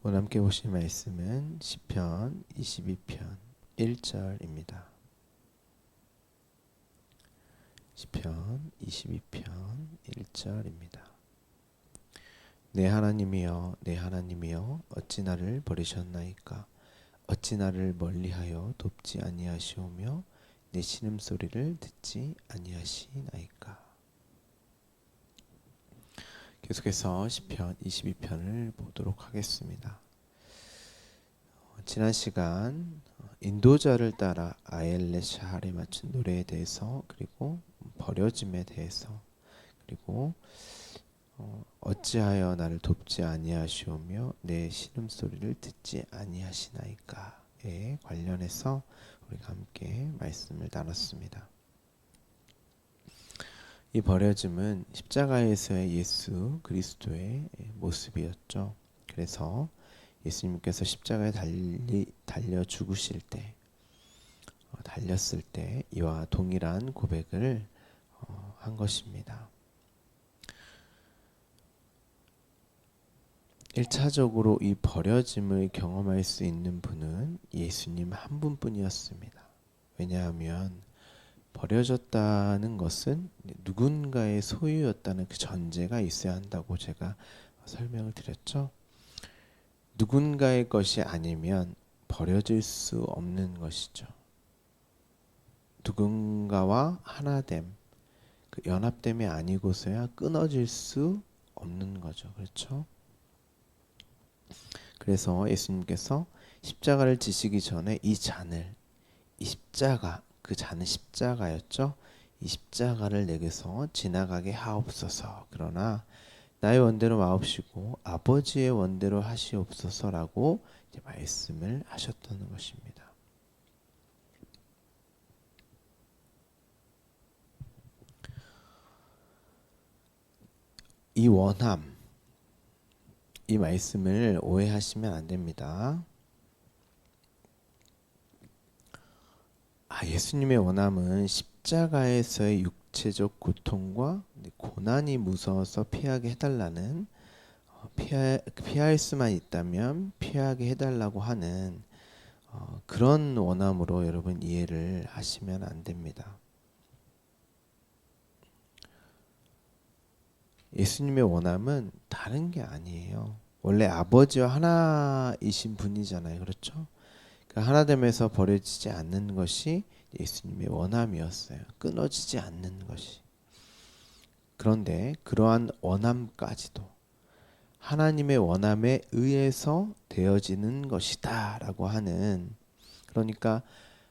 오늘 함께 보실 말씀은 시편 22편 1절입니다. 시편 22편 1절입니다. 내 하나님이여 내 하나님이여 어찌 나를 버리셨나이까. 어찌 나를 멀리하여 돕지 아니하시오며 내 신음소리를 듣지 아니하시나이까. 계속해서 시편 22편을 보도록 하겠습니다. 지난 시간 인도자를 따라 아엘렛 샤할에 맞춘 노래에 대해서, 그리고 버려짐에 대해서, 그리고 어찌하여 나를 돕지 아니하시오며 내 신음소리를 듣지 아니하시나이까에 관련해서 우리가 함께 말씀을 나눴습니다. 이 버려짐은 십자가에서의 예수 그리스도의 모습이었죠. 그래서 예수님께서 십자가에 달려 죽으실 때, 달렸을 때 이와 동일한 고백을 한 것입니다. 1차적으로 이 버려짐을 경험할 수 있는 분은 예수님 한 분뿐이었습니다. 왜냐하면 버려졌다는 것은 누군가의 소유였다는 그 전제가 있어야 한다고 제가 설명을 드렸죠. 누군가의 것이 아니면 버려질 수 없는 것이죠. 누군가와 하나됨, 그 연합됨이 아니고서야 끊어질 수 없는 거죠. 그렇죠? 그래서 예수님께서 십자가를 지시기 전에 이 잔을, 이 십자가, 그 잔은 십자가였죠. 이 십자가를 내게서 지나가게 하옵소서. 그러나 나의 원대로 마옵시고 아버지의 원대로 하시옵소서라고 말씀을 하셨다는 것입니다. 이 원함, 이 말씀을 오해하시면 안 됩니다. 예수님의 원함은 십자가에서의 육체적 고통과 고난이 무서워서 피하게 해달라는, 피할 수만 있다면 피하게 해달라고 하는 그런 원함으로 여러분 이해를 하시면 안 됩니다. 예수님의 원함은 다른 게 아니에요. 원래 아버지와 하나이신 분이잖아요. 그렇죠? 그 하나됨에서 버려지지 않는 것이 예수님의 원함이었어요. 끊어지지 않는 것이. 그런데 그러한 원함까지도 하나님의 원함에 의해서 되어지는 것이다 라고 하는, 그러니까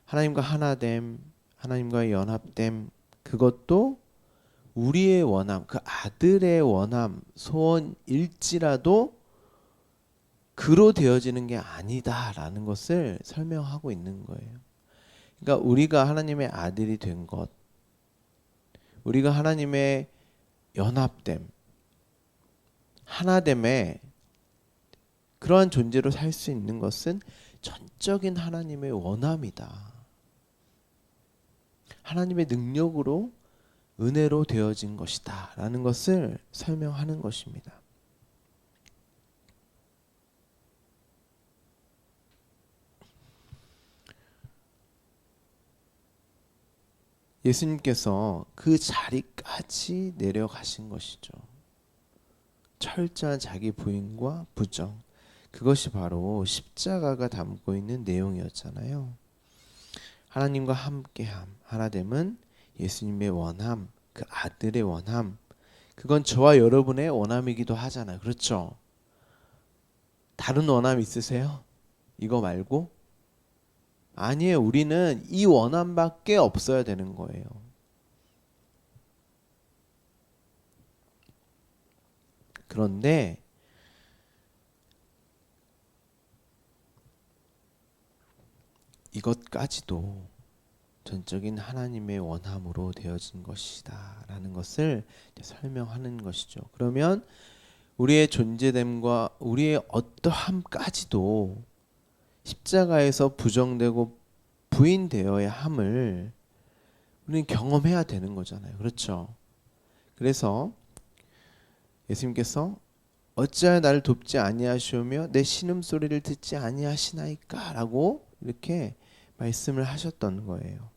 하나님과 하나됨, 하나님과의 연합됨, 그것도 우리의 원함, 그 아들의 원함, 소원일지라도 그로 되어지는 게 아니다라는 것을 설명하고 있는 거예요. 그러니까 우리가 하나님의 아들이 된 것, 우리가 하나님의 연합됨, 하나됨에 그러한 존재로 살 수 있는 것은 전적인 하나님의 원함이다. 하나님의 능력으로, 은혜로 되어진 것이다 라는 것을 설명하는 것입니다. 예수님께서 그 자리까지 내려가신 것이죠. 철저한 자기 부인과 부정, 그것이 바로 십자가가 담고 있는 내용이었잖아요. 하나님과 함께함, 하나됨은 예수님의 원함, 그 아들의 원함, 그건 저와 여러분의 원함이기도 하잖아요. 그렇죠? 다른 원함 있으세요? 이거 말고? 아니에요. 우리는 이 원함밖에 없어야 되는 거예요. 그런데 이것까지도 전적인 하나님의 원함으로 되어진 것이다 라는 것을 설명하는 것이죠. 그러면 우리의 존재됨과 우리의 어떠함까지도 십자가에서 부정되고 부인되어야 함을 우리는 경험해야 되는 거잖아요. 그렇죠? 그래서 예수님께서 어찌하여 나를 돕지 아니하시오며 내 신음소리를 듣지 아니하시나이까 라고 이렇게 말씀을 하셨던 거예요.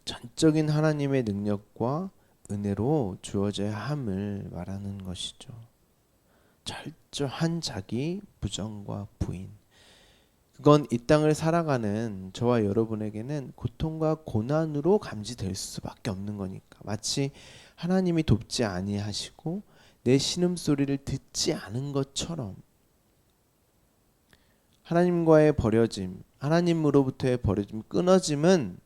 전적인 하나님의 능력과 은혜로 주어져야 함을 말하는 것이죠. 철저한 자기 부정과 부인. 그건 이 땅을 살아가는 저와 여러분에게는 고통과 고난으로 감지될 수밖에 없는 거니까. 마치 하나님이 돕지 아니하시고 내 신음소리를 듣지 않은 것처럼 하나님과의 버려짐, 하나님으로부터의 버려짐, 끊어짐은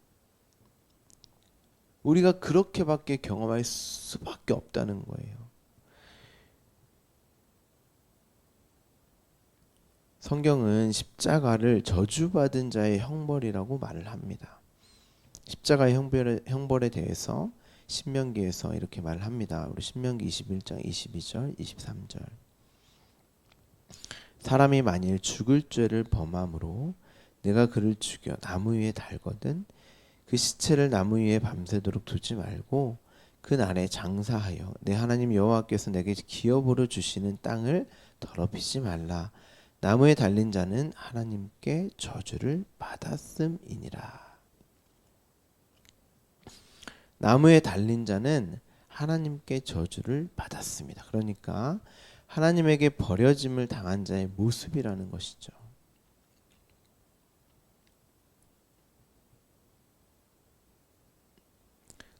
우리가 그렇게밖에 경험할 수밖에 없다는 거예요. 성경은 십자가를 저주받은 자의 형벌이라고 말을 합니다. 십자가의 형벌에 대해서 신명기에서 이렇게 말을 합니다. 우리 신명기 21장 22절 23절. 사람이 만일 죽을 죄를 범함으로 내가 그를 죽여 나무 위에 달거든 그 시체를 나무 위에 밤새도록 두지 말고 그 날에 장사하여 내 하나님 여호와께서 내게 기업으로 주시는 땅을 더럽히지 말라. 나무에 달린 자는 하나님께 저주를 받았음이니라. 나무에 달린 자는 하나님께 저주를 받았습니다. 그러니까 하나님에게 버려짐을 당한 자의 모습이라는 것이죠.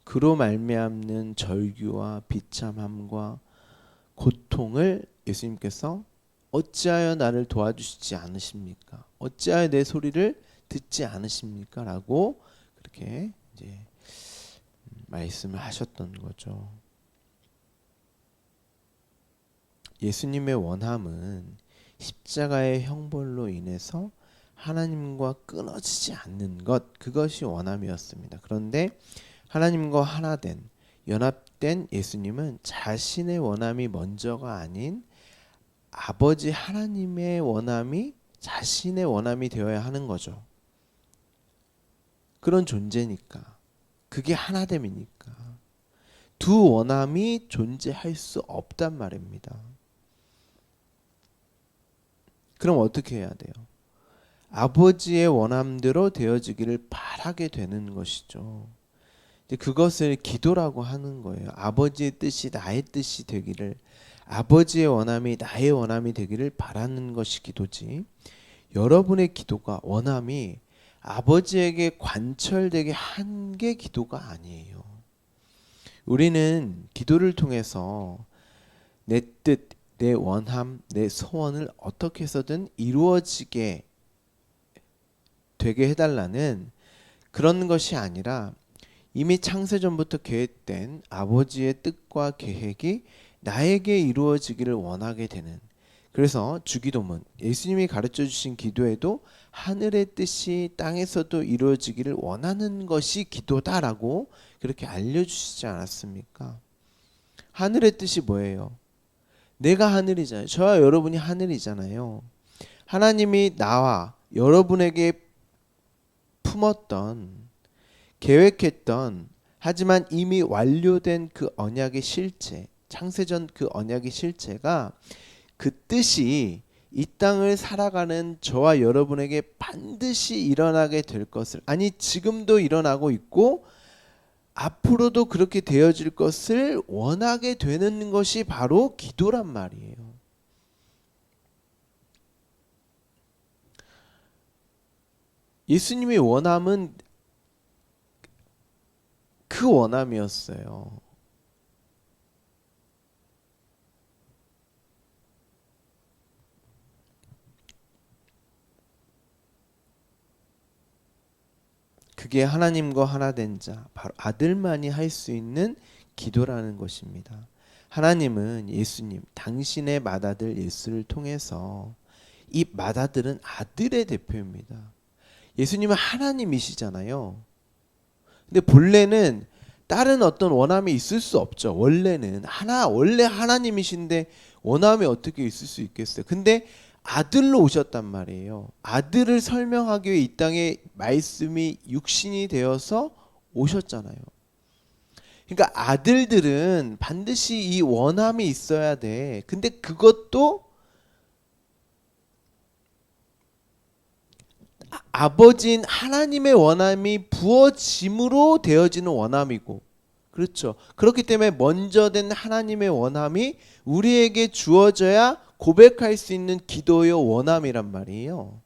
그로 말미암는 절규와 비참함과 고통을 예수님께서 어찌하여 나를 도와주시지 않으십니까? 어찌하여 내 소리를 듣지 않으십니까? 라고 그렇게 이제 말씀을 하셨던 거죠. 예수님의 원함은 십자가의 형벌로 인해서 하나님과 끊어지지 않는 것, 그것이 원함이었습니다. 그런데 하나님과 하나된, 연합된 예수님은 자신의 원함이 먼저가 아닌 아버지 하나님의 원함이 자신의 원함이 되어야 하는 거죠. 그런 존재니까. 그게 하나됨이니까. 두 원함이 존재할 수 없단 말입니다. 그럼 어떻게 해야 돼요? 아버지의 원함대로 되어지기를 바라게 되는 것이죠. 이제 그것을 기도라고 하는 거예요. 아버지의 뜻이 나의 뜻이 되기를, 아버지의 원함이 나의 원함이 되기를 바라는 것이 기도지. 여러분의 기도가, 원함이 아버지에게 관철되게 한 게 기도가 아니에요. 우리는 기도를 통해서 내 뜻, 내 원함, 내 소원을 어떻게 해서든 이루어지게 되게 해달라는 그런 것이 아니라 이미 창세전부터 계획된 아버지의 뜻과 계획이 나에게 이루어지기를 원하게 되는, 그래서 주기도문, 예수님이 가르쳐 주신 기도에도 하늘의 뜻이 땅에서도 이루어지기를 원하는 것이 기도다라고 그렇게 알려주시지 않았습니까? 하늘의 뜻이 뭐예요? 내가 하늘이잖아요. 저와 여러분이 하늘이잖아요. 하나님이 나와 여러분에게 품었던, 계획했던, 하지만 이미 완료된 그 언약의 실체, 창세전 그 언약의 실체가, 그 뜻이 이 땅을 살아가는 저와 여러분에게 반드시 일어나게 될 것을, 아니 지금도 일어나고 있고 앞으로도 그렇게 되어질 것을 원하게 되는 것이 바로 기도란 말이에요. 예수님의 원함은 그 원함이었어요. 그게 하나님과 하나 된 자, 바로 아들만이 할 수 있는 기도라는 것입니다. 하나님은 예수님, 당신의 맏아들 예수를 통해서, 이 맏아들은 아들의 대표입니다. 예수님은 하나님이시잖아요. 근데 본래는 다른 어떤 원함이 있을 수 없죠. 원래 하나님이신데 원함이 어떻게 있을 수 있겠어요? 근데 아들로 오셨단 말이에요. 아들을 설명하기 위해 이 땅에 말씀이 육신이 되어서 오셨잖아요. 그러니까 아들들은 반드시 이 원함이 있어야 돼. 근데 그것도 아버지인 하나님의 원함이 부어짐으로 되어지는 원함이고, 그렇죠. 그렇기 때문에 먼저 된 하나님의 원함이 우리에게 주어져야 고백할 수 있는 기도의 원함이란 말이에요.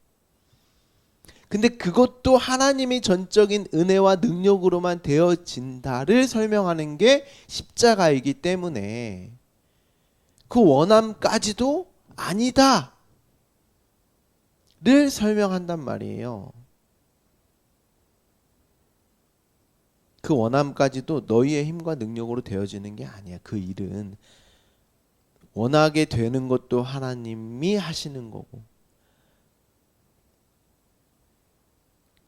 근데 그것도 하나님의 전적인 은혜와 능력으로만 되어진다를 설명하는 게 십자가이기 때문에 그 원함까지도 아니다를 설명한단 말이에요. 그 원함까지도 너희의 힘과 능력으로 되어지는 게 아니야. 그 일은 원하게 되는 것도 하나님이 하시는 거고,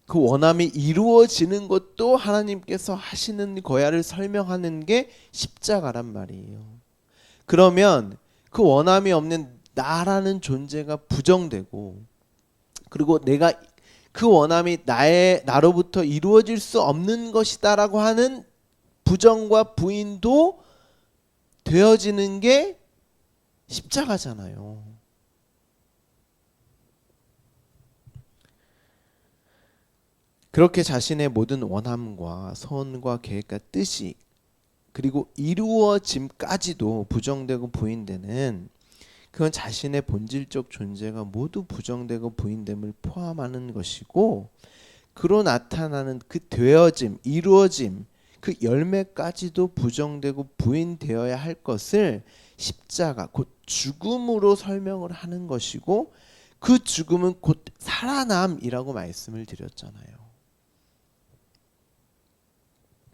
그 원함이 이루어지는 것도 하나님께서 하시는 거야를 설명하는 게 십자가란 말이에요. 그러면 그 원함이 없는 나라는 존재가 부정되고, 그리고 내가 그 원함이 나로부터 이루어질 수 없는 것이다라고 하는 부정과 부인도 되어지는 게 십자가잖아요. 그렇게 자신의 모든 원함과 소원과 계획과 뜻이 그리고 이루어짐까지도 부정되고 부인되는, 그건 자신의 본질적 존재가 모두 부정되고 부인됨을 포함하는 것이고, 그로 나타나는 그 되어짐, 이루어짐, 그 열매까지도 부정되고 부인되어야 할 것을 십자가, 곧 죽음으로 설명을 하는 것이고, 그 죽음은 곧 살아남이라고 말씀을 드렸잖아요.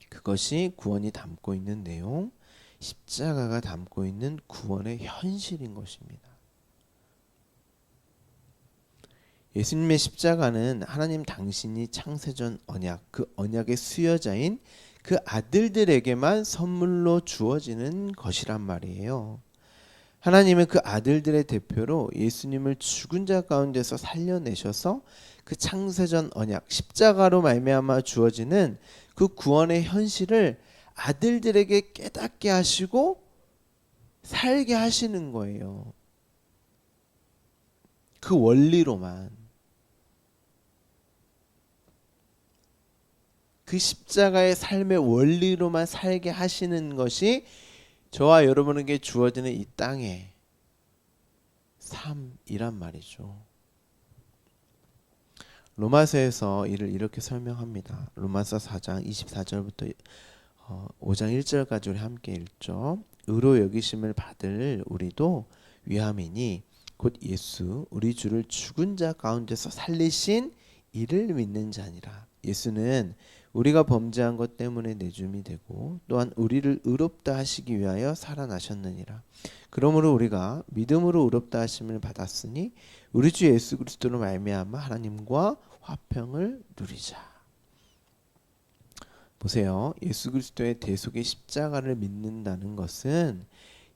그것이 구원이 담고 있는 내용, 십자가가 담고 있는 구원의 현실인 것입니다. 예수님의 십자가는 하나님 당신이 창세전 언약, 그 언약의 수여자인 그 아들들에게만 선물로 주어지는 것이란 말이에요. 하나님은 그 아들들의 대표로 예수님을 죽은 자 가운데서 살려내셔서 그 창세전 언약, 십자가로 말미암아 주어지는 그 구원의 현실을 아들들에게 깨닫게 하시고 살게 하시는 거예요. 그 원리로만. 그 십자가의 삶의 원리로만 살게 하시는 것이 저와 여러분에게 주어지는 이 땅의 삶이란 말이죠. 로마서에서 이를 이렇게 설명합니다. 로마서 4장 24절부터 5장 1절까지 우리 함께 읽죠. 의로 여기심을 받을 우리도 위함이니 곧 예수 우리 주를 죽은 자 가운데서 살리신 이를 믿는 자니라. 예수는 우리가 범죄한 것 때문에 내줌이 되고 또한 우리를 의롭다 하시기 위하여 살아나셨느니라. 그러므로 우리가 믿음으로 의롭다 하심을 받았으니 우리 주 예수 그리스도로 말미암아 하나님과 화평을 누리자. 보세요. 예수 그리스도의 대속의 십자가를 믿는다는 것은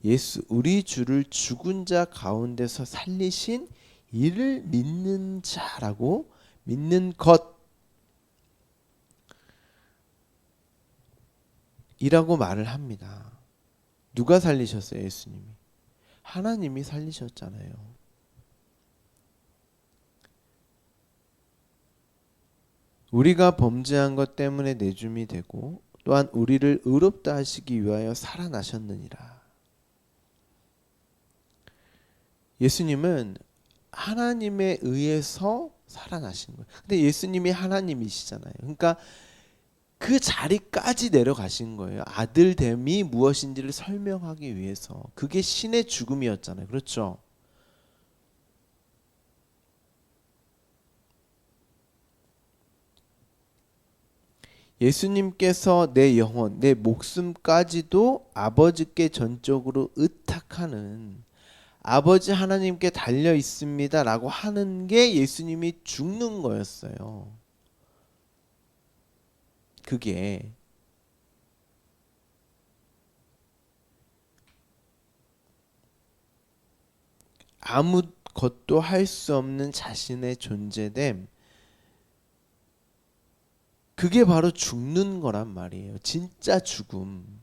예수 우리 주를 죽은 자 가운데서 살리신 이를 믿는 자라고, 믿는 것이라고 말을 합니다. 누가 살리셨어요? 예수님이. 하나님이 살리셨잖아요. 우리가 범죄한 것 때문에 내줌이 되고 또한 우리를 의롭다 하시기 위하여 살아나셨느니라. 예수님은 하나님에 의해서 살아나신 거예요. 근데 예수님이 하나님이시잖아요. 그러니까 그 자리까지 내려가신 거예요. 아들됨이 무엇인지를 설명하기 위해서. 그게 신의 죽음이었잖아요. 그렇죠? 예수님께서 내 영혼, 내 목숨까지도 아버지께 전적으로 의탁하는, 아버지 하나님께 달려 있습니다라고 하는 게 예수님이 죽는 거였어요. 그게 것도 할 수 없는 자신의 존재됨, 그게 바로 죽는 거란 말이에요. 진짜 죽음.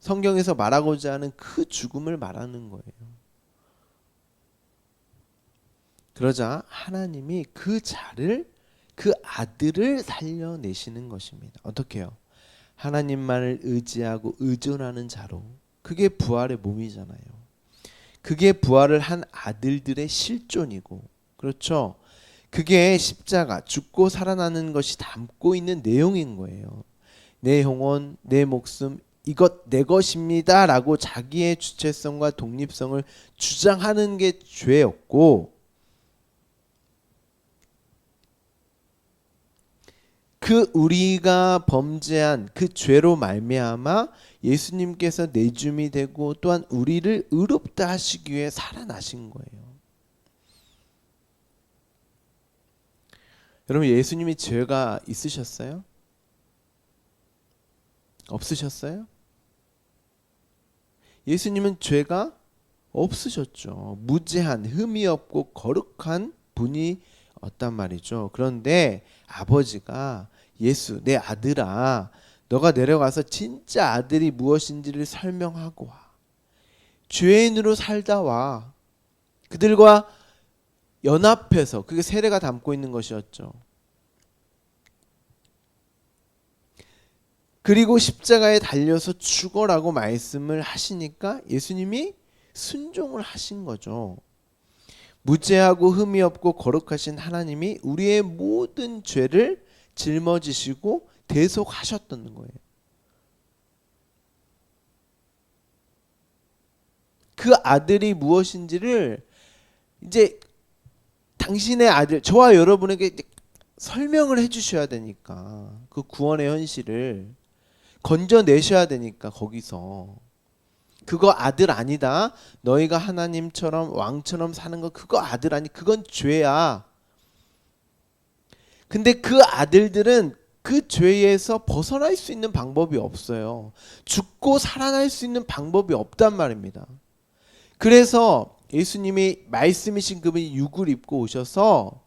성경에서 말하고자 하는 그 죽음을 말하는 거예요. 그러자 하나님이 그 자를, 그 아들을 살려내시는 것입니다. 어떻게 해요? 하나님만을 의지하고 의존하는 자로. 그게 부활의 몸이잖아요. 그게 부활을 한 아들들의 실존이고, 그렇죠? 그게 십자가, 죽고 살아나는 것이 담고 있는 내용인 거예요. 내 영혼, 내 목숨, 이것 내 것입니다 라고 자기의 주체성과 독립성을 주장하는 게 죄였고, 그 우리가 범죄한 그 죄로 말미암아 예수님께서 내줌이 되고 또한 우리를 의롭다 하시기 위해 살아나신 거예요. 여러분, 예수님이 죄가 있으셨어요? 없으셨어요? 예수님은 죄가 없으셨죠. 무죄한, 흠이 없고 거룩한 분이었단 말이죠. 그런데 아버지가 예수, 내 아들아, 너가 내려가서 진짜 아들이 무엇인지를 설명하고 와. 죄인으로 살다 와. 그들과 연합해서, 그게 세례가 담고 있는 것이었죠. 그리고 십자가에 달려서 죽어라고 말씀을 하시니까 예수님이 순종을 하신 거죠. 무죄하고 흠이 없고 거룩하신 하나님이 우리의 모든 죄를 짊어지시고 대속하셨던 거예요. 그 아들이 무엇인지를 이제 당신의 아들, 저와 여러분에게 설명을 해주셔야 되니까, 그 구원의 현실을 건져내셔야 되니까, 거기서 그거 아들 아니다, 너희가 하나님처럼 왕처럼 사는 거 그거 아들 아니, 그건 죄야. 근데 그 아들들은 그 죄에서 벗어날 수 있는 방법이 없어요. 죽고 살아날 수 있는 방법이 없단 말입니다. 그래서 예수님이 말씀이신 그분이 육을 입고 오셔서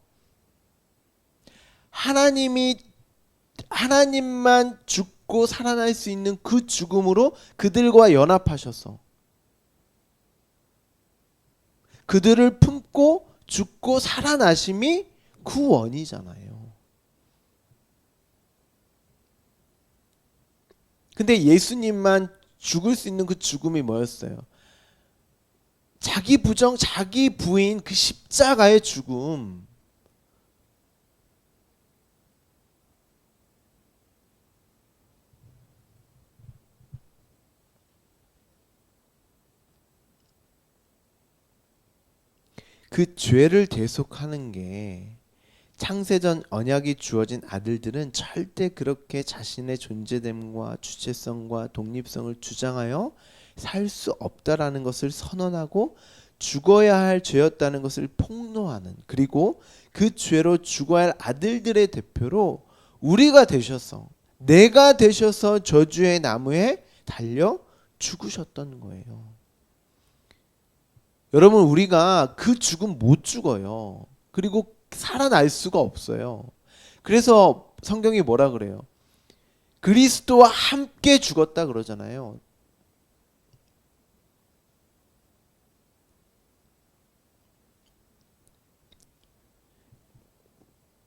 하나님만 죽고 살아날 수 있는 그 죽음으로 그들과 연합하셔서 그들을 품고 죽고 살아나심이 구원이잖아요. 근데 예수님만 죽을 수 있는 그 죽음이 뭐였어요? 자기 부정, 자기 부인, 그 십자가의 죽음. 그 죄를 대속하는 게, 창세전 언약이 주어진 아들들은 절대 그렇게 자신의 존재됨과 주체성과 독립성을 주장하여 살 수 없다라는 것을 선언하고 죽어야 할 죄였다는 것을 폭로하는, 그리고 그 죄로 죽어야 할 아들들의 대표로 우리가 되셔서, 내가 되셔서 저주의 나무에 달려 죽으셨던 거예요. 여러분, 우리가 그 죽음 못 죽어요. 그리고 살아날 수가 없어요. 그래서 성경이 뭐라 그래요? 그리스도와 함께 죽었다 그러잖아요.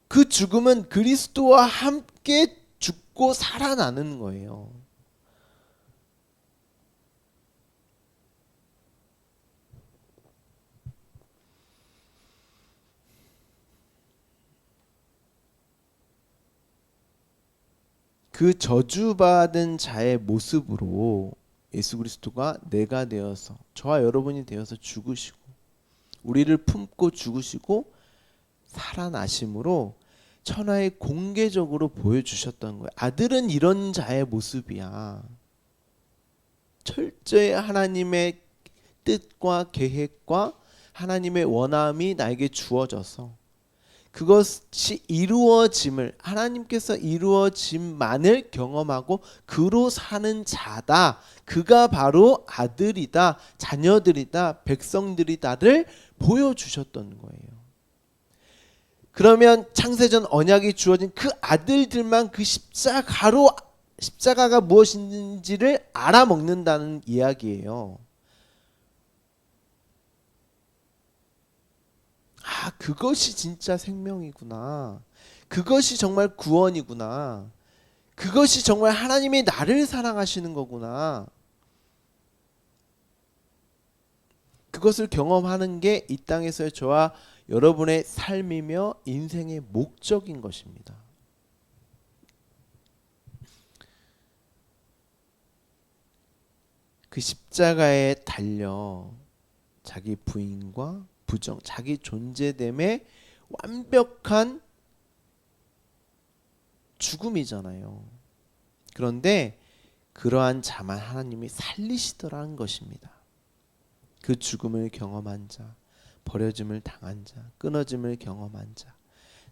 그 죽음은 그리스도와 함께 죽고 살아나는 거예요. 그 저주받은 자의 모습으로 예수 그리스도가 내가 되어서, 저와 여러분이 되어서 죽으시고 우리를 품고 죽으시고 살아나심으로 천하에 공개적으로 보여주셨던 거예요. 아들은 이런 자의 모습이야. 철저히 하나님의 뜻과 계획과 하나님의 원함이 나에게 주어져서 그것이 이루어짐을, 하나님께서 이루어짐만을 경험하고 그로 사는 자다. 그가 바로 아들이다, 자녀들이다, 백성들이다를 보여주셨던 거예요. 그러면 창세전 언약이 주어진 그 아들들만 그 십자가가 무엇인지를 알아먹는다는 이야기예요. 아, 그것이 진짜 생명이구나. 그것이 정말 구원이구나. 그것이 정말 하나님이 나를 사랑하시는 거구나. 그것을 경험하는 게 이 땅에서의 저와 여러분의 삶이며 인생의 목적인 것입니다. 그 십자가에 달려 자기 부인과 부정, 자기 존재됨의 완벽한 죽음이잖아요. 그런데 그러한 자만 하나님이 살리시더라는 것입니다. 그 죽음을 경험한 자, 버려짐을 당한 자, 끊어짐을 경험한 자,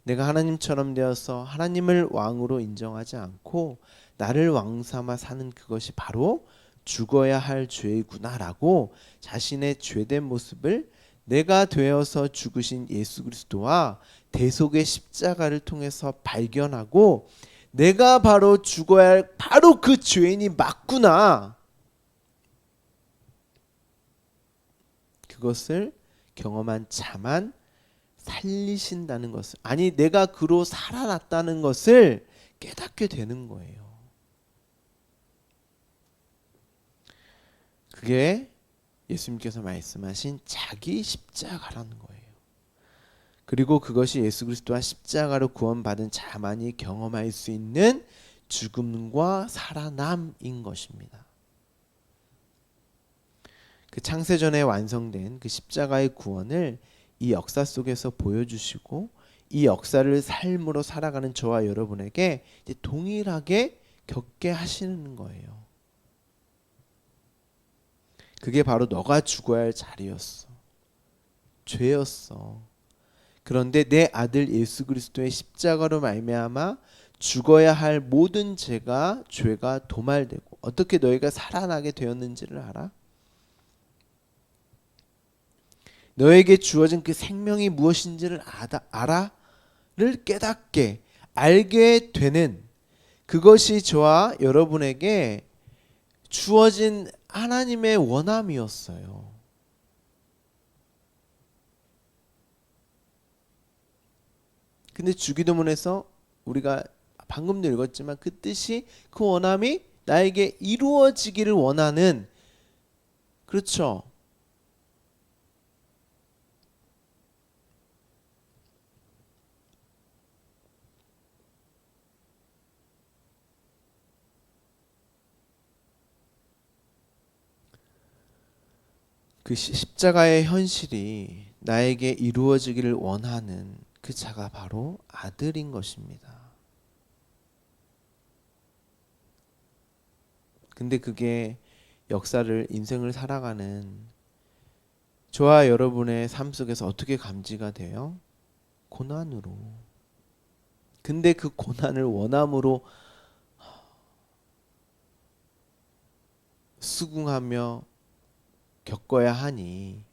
내가 하나님처럼 되어서 하나님을 왕으로 인정하지 않고 나를 왕 삼아 사는 그것이 바로 죽어야 할 죄이구나라고 자신의 죄된 모습을 내가 되어서 죽으신 예수 그리스도와 대속의 십자가를 통해서 발견하고 내가 바로 죽어야 할 바로 그 죄인이 맞구나. 그것을 경험한 자만 살리신다는 것을, 아니 내가 그로 살아났다는 것을 깨닫게 되는 거예요. 그게 예수님께서 말씀하신 자기 십자가라는 거예요. 그리고 그것이 예수 그리스도와 십자가로 구원받은 자만이 경험할 수 있는 죽음과 살아남인 것입니다. 그 창세전에 완성된 그 십자가의 구원을 이 역사 속에서 보여주시고 이 역사를 삶으로 살아가는 저와 여러분에게 이제 동일하게 겪게 하시는 거예요. 그게 바로 너가 죽어야 할 자리였어. 죄였어. 그런데 내 아들 예수 그리스도의 십자가로 말미암아 죽어야 할 모든 죄가 도말되고 어떻게 너희가 살아나게 되었는지를 알아? 너에게 주어진 그 생명이 무엇인지를 알아를 깨닫게 알게 되는 그것이 저와 여러분에게 주어진 하나님의 원함이었어요. 근데 주기도문에서 우리가 방금도 읽었지만 그 뜻이, 그 원함이 나에게 이루어지기를 원하는, 그렇죠? 그 십자가의 현실이 나에게 이루어지기를 원하는 그 자가 바로 아들인 것입니다. 근데 그게 역사를, 인생을 살아가는 저와 여러분의 삶 속에서 어떻게 감지가 돼요? 고난으로. 근데 그 고난을 원함으로 수긍하며 겪어야 하니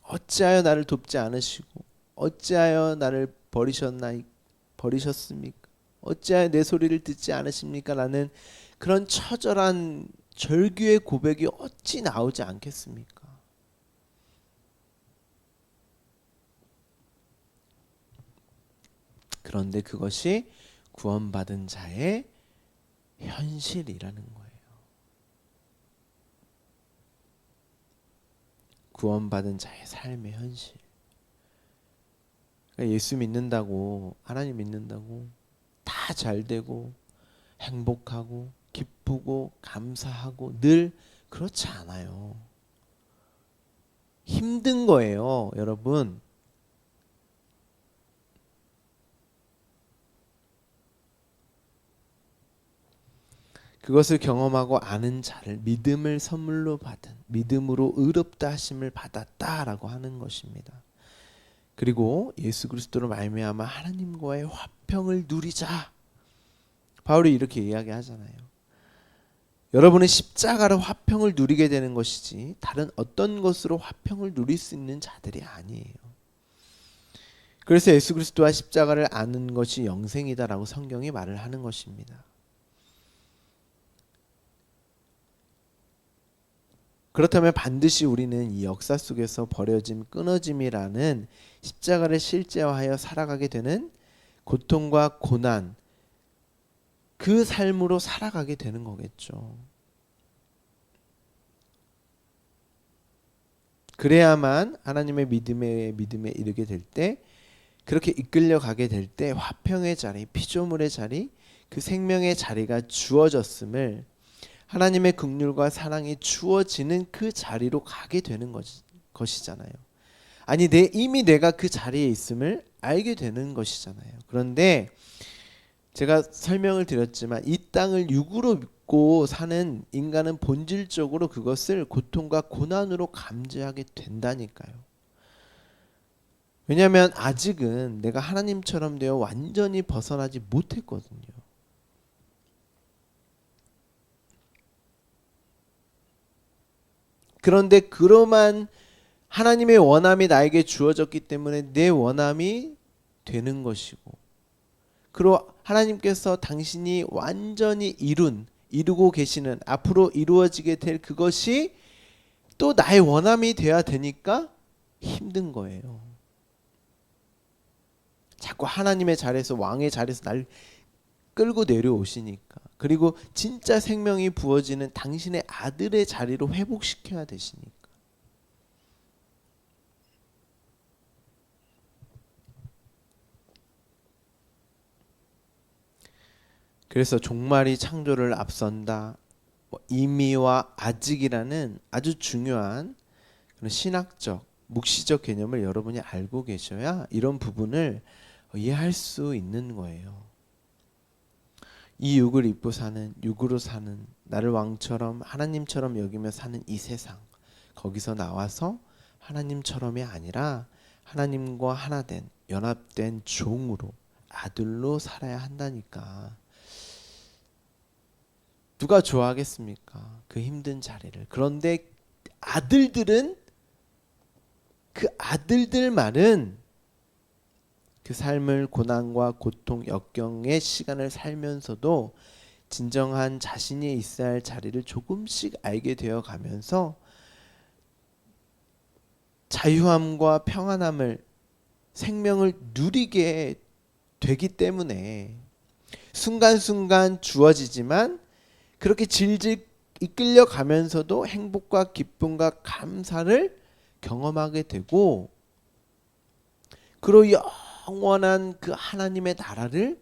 어찌하여 나를 돕지 않으시고 어찌하여 나를 버리셨습니까? 어찌하여 내 소리를 듣지 않으십니까? 라는 그런 처절한 절규의 고백이 어찌 나오지 않겠습니까? 그런데 그것이 구원받은 자의 현실이라는 거예요. 구원받은 자의 삶의 현실. 그러니까 예수 믿는다고, 하나님 믿는다고 다 잘되고 행복하고 기쁘고 감사하고 늘 그렇지 않아요. 힘든 거예요, 여러분. 그것을 경험하고 아는 자를 믿음을 선물로 받은, 믿음으로 의롭다 하심을 받았다라고 하는 것입니다. 그리고 예수 그리스도로 말미암아 하나님과의 화평을 누리자. 바울이 이렇게 이야기하잖아요. 여러분은 십자가로 화평을 누리게 되는 것이지 다른 어떤 것으로 화평을 누릴 수 있는 자들이 아니에요. 그래서 예수 그리스도와 십자가를 아는 것이 영생이다라고 성경이 말을 하는 것입니다. 그렇다면 반드시 우리는 이 역사 속에서 버려짐, 끊어짐이라는 십자가를 실제화하여 살아가게 되는 고통과 고난, 그 삶으로 살아가게 되는 거겠죠. 그래야만 하나님의 믿음에 이르게 될 때, 그렇게 이끌려 가게 될 때 화평의 자리, 피조물의 자리, 그 생명의 자리가 주어졌음을, 하나님의 긍휼과 사랑이 주어지는 그 자리로 가게 되는 것이잖아요. 아니 이미 내가 그 자리에 있음을 알게 되는 것이잖아요. 그런데 제가 설명을 드렸지만 이 땅을 육으로 믿고 사는 인간은 본질적으로 그것을 고통과 고난으로 감지하게 된다니까요. 왜냐하면 아직은 내가 하나님처럼 되어 완전히 벗어나지 못했거든요. 그런데 그러한 하나님의 원함이 나에게 주어졌기 때문에 내 원함이 되는 것이고, 그리고 하나님께서 당신이 완전히 이루고 계시는, 앞으로 이루어지게 될 그것이 또 나의 원함이 되어야 되니까 힘든 거예요. 자꾸 하나님의 자리에서, 왕의 자리에서 날 끌고 내려오시니까, 그리고 진짜 생명이 부어지는 당신의 아들의 자리로 회복시켜야 되시니까. 그래서 종말이 창조를 앞선다, 이미와 아직이라는 아주 중요한 그런 신학적, 묵시적 개념을 여러분이 알고 계셔야 이런 부분을 이해할 수 있는 거예요. 이 육을 입고 사는, 육으로 사는, 나를 왕처럼 하나님처럼 여기며 사는 이 세상, 거기서 나와서 하나님처럼이 아니라 하나님과 하나된, 연합된 종으로, 아들로 살아야 한다니까. 누가 좋아하겠습니까? 그 힘든 자리를. 그런데 아들들은, 그 아들들만은 그 삶을 고난과 고통, 역경의 시간을 살면서도 진정한 자신이 있어야 할 자리를 조금씩 알게 되어 가면서 자유함과 평안함을, 생명을 누리게 되기 때문에 순간순간 주어지지만 그렇게 질질 이끌려 가면서도 행복과 기쁨과 감사를 경험하게 되고, 그로 영원한 그 하나님의 나라를,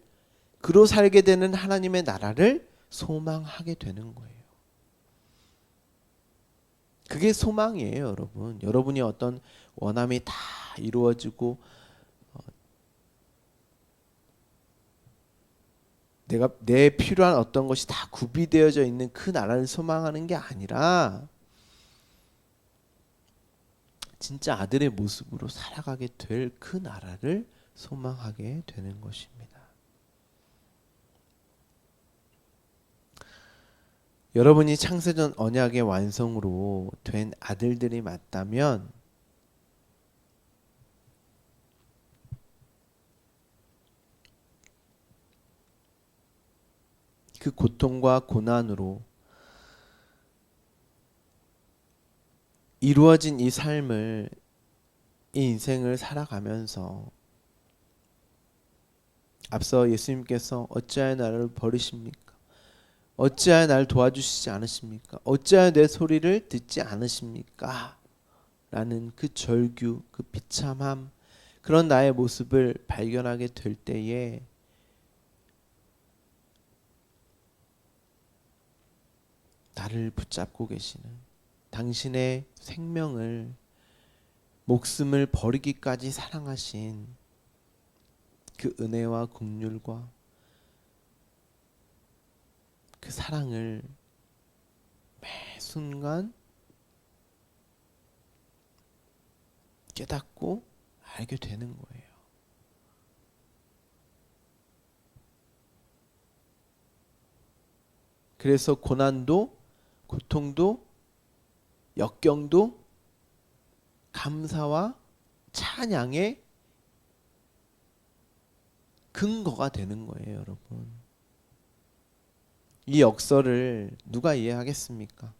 그로 살게 되는 하나님의 나라를 소망하게 되는 거예요. 그게 소망이에요, 여러분. 여러분이 어떤 원함이 다 이루어지고 내가 내 필요한 어떤 것이 다 구비되어져 있는 그 나라를 소망하는 게 아니라 진짜 아들의 모습으로 살아가게 될 그 나라를 소망하게 되는 것입니다. 여러분이 창세전 언약의 완성으로 된 아들들이 맞다면 그 고통과 고난으로 이루어진 이 삶을, 이 인생을 살아가면서 앞서 예수님께서 어찌하여 나를 버리십니까? 어찌하여 나를 도와주시지 않으십니까? 어찌하여 내 소리를 듣지 않으십니까? 라는 그 절규, 그 비참함, 그런 나의 모습을 발견하게 될 때에 나를 붙잡고 계시는, 당신의 생명을, 목숨을 버리기까지 사랑하신 그 은혜와 긍휼과 그 사랑을 매 순간 깨닫고 알게 되는 거예요. 그래서 고난도, 고통도, 역경도 감사와 찬양의 근거가 되는 거예요, 여러분. 이 역설을 누가 이해하겠습니까?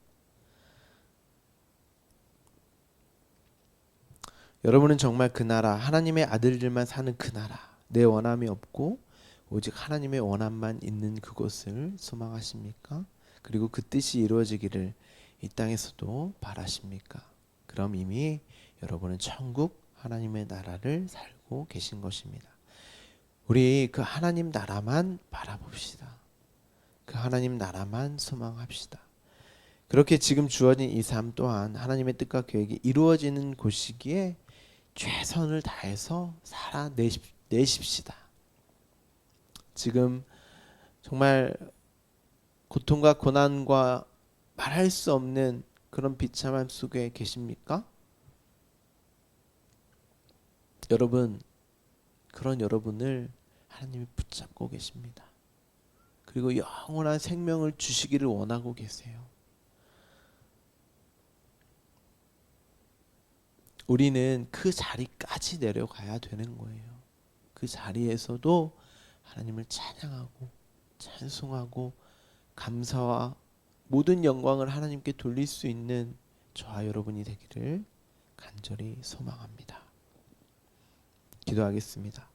여러분은 정말 그 나라, 하나님의 아들들만 사는 그 나라, 내 원함이 없고 오직 하나님의 원함만 있는 그곳을 소망하십니까? 그리고 그 뜻이 이루어지기를 이 땅에서도 바라십니까? 그럼 이미 여러분은 천국 하나님의 나라를 살고 계신 것입니다. 우리 그 하나님 나라만 바라봅시다. 그 하나님 나라만 소망합시다. 그렇게 지금 주어진 이 삶 또한 하나님의 뜻과 계획이 이루어지는 곳이기에 최선을 다해서 살아내십시다. 지금 정말 고통과 고난과 말할 수 없는 그런 비참함 속에 계십니까? 여러분, 그런 여러분을 하나님이 붙잡고 계십니다. 그리고 영원한 생명을 주시기를 원하고 계세요. 우리는 그 자리까지 내려가야 되는 거예요. 그 자리에서도 하나님을 찬양하고 찬송하고 감사와 모든 영광을 하나님께 돌릴 수 있는 저와 여러분이 되기를 간절히 소망합니다. 기도하겠습니다.